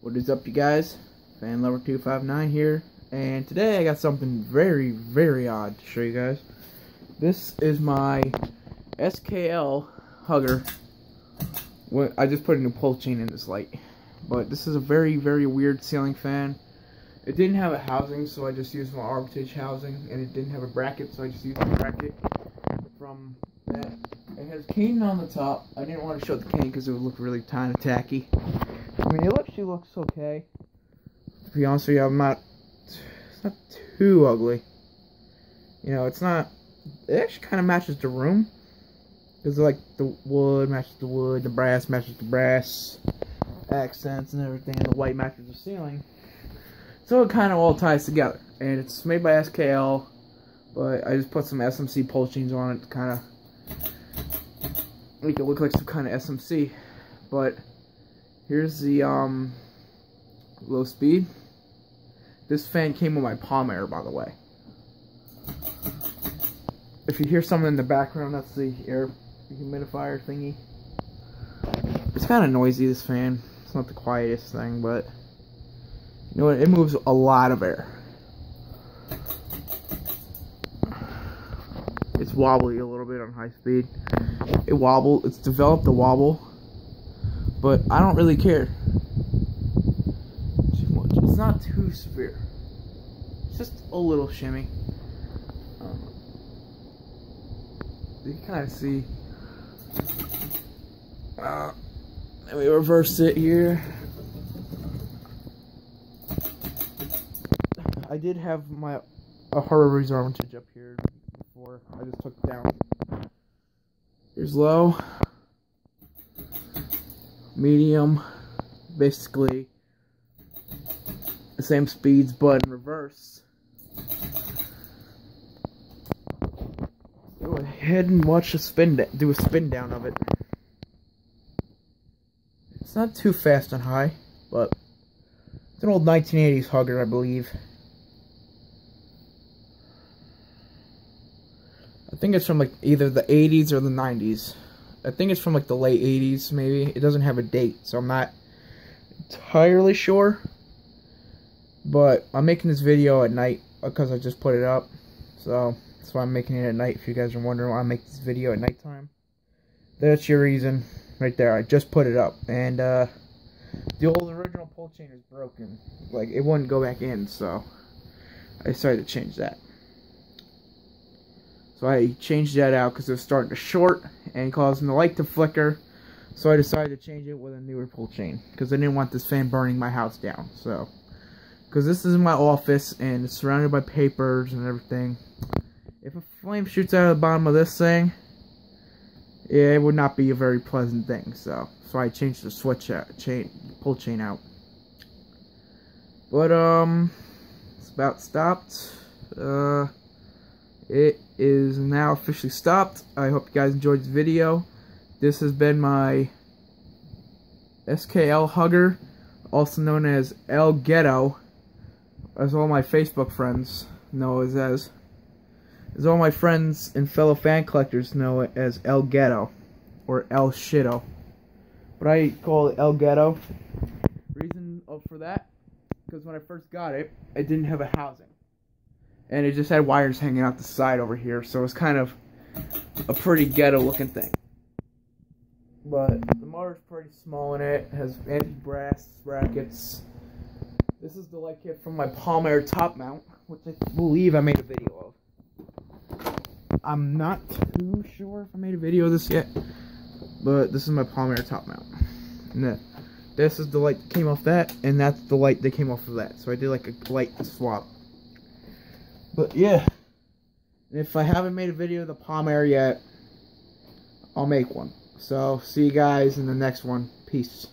What is up, you guys? FanLover259 here, and today I got something very, very odd to show you guys. This is my SKL Hugger. I just put a new pull chain in this light, but this is a very, very weird ceiling fan. It didn't have a housing, so I just used my arbitrage housing, and it didn't have a bracket, so I just used the bracket from that. It has cane on the top. I didn't want to show the cane because it would look really kind of tacky. I mean, it actually looks okay. To be honest with you, it's not too ugly. You know, it's not, it actually kind of matches the room. Because like the wood matches the wood, the brass matches the brass, accents and everything, and the white matches the ceiling. So it kind of all ties together. And it's made by SKL, but I just put some SMC pull chains on it to kind of make it look like some kind of SMC. But here's the low speed. This fan came with my Palm Air, by the way. If you hear something in the background, that's the air humidifier thingy. It's kind of noisy, this fan. It's not the quietest thing, but you know what? It moves a lot of air. It's wobbly a little bit on high speed. It's developed a wobble, but I don't really care too much. It's not too severe. It's just a little shimmy. You can kind of see. Let me reverse it here. I did have a Harvard's armitage up here before. I just took it down. Here's low, medium, basically the same speeds but in reverse. Go ahead and watch do a spin down of it. It's not too fast and high, but it's an old 1980s Hugger, I believe. I think it's from like either the 80s or the 90s. I think it's from like the late 80s, maybe. It doesn't have a date, so I'm not entirely sure. But I'm making this video at night because I just put it up. So that's why I'm making it at night. If you guys are wondering why I make this video at nighttime, that's your reason right there. I just put it up, and the old original pull chain is broken. Like, it wouldn't go back in, so I decided to change that. So I changed that out because it was starting to short and causing the light to flicker. So I decided to change it with a newer pull chain because I didn't want this fan burning my house down. So, because this is my office and it's surrounded by papers and everything. If a flame shoots out of the bottom of this thing, yeah, it would not be a very pleasant thing. So I changed the pull chain out. But it's about stopped. It is now officially stopped. I hope you guys enjoyed this video. This has been my SKL Hugger, also known as El Ghetto, as all my Facebook friends know it as all my friends and fellow fan collectors know it as El Ghetto, or El Shitto. But I call it El Ghetto. Reason for that, because when I first got it, it didn't have a housing. And it just had wires hanging out the side over here, so it's kind of a pretty ghetto-looking thing. But the motor's pretty small in it. It has anti-brass brackets. This is the light kit from my Palm Air top mount, which I believe I made a video of. I'm not too sure if I made a video of this yet, but this is my Palm Air top mount. And this is the light that came off that, and that's the light that came off of that. So I did like a light swap. But yeah, if I haven't made a video of the Palm Air yet, I'll make one. So see you guys in the next one. Peace.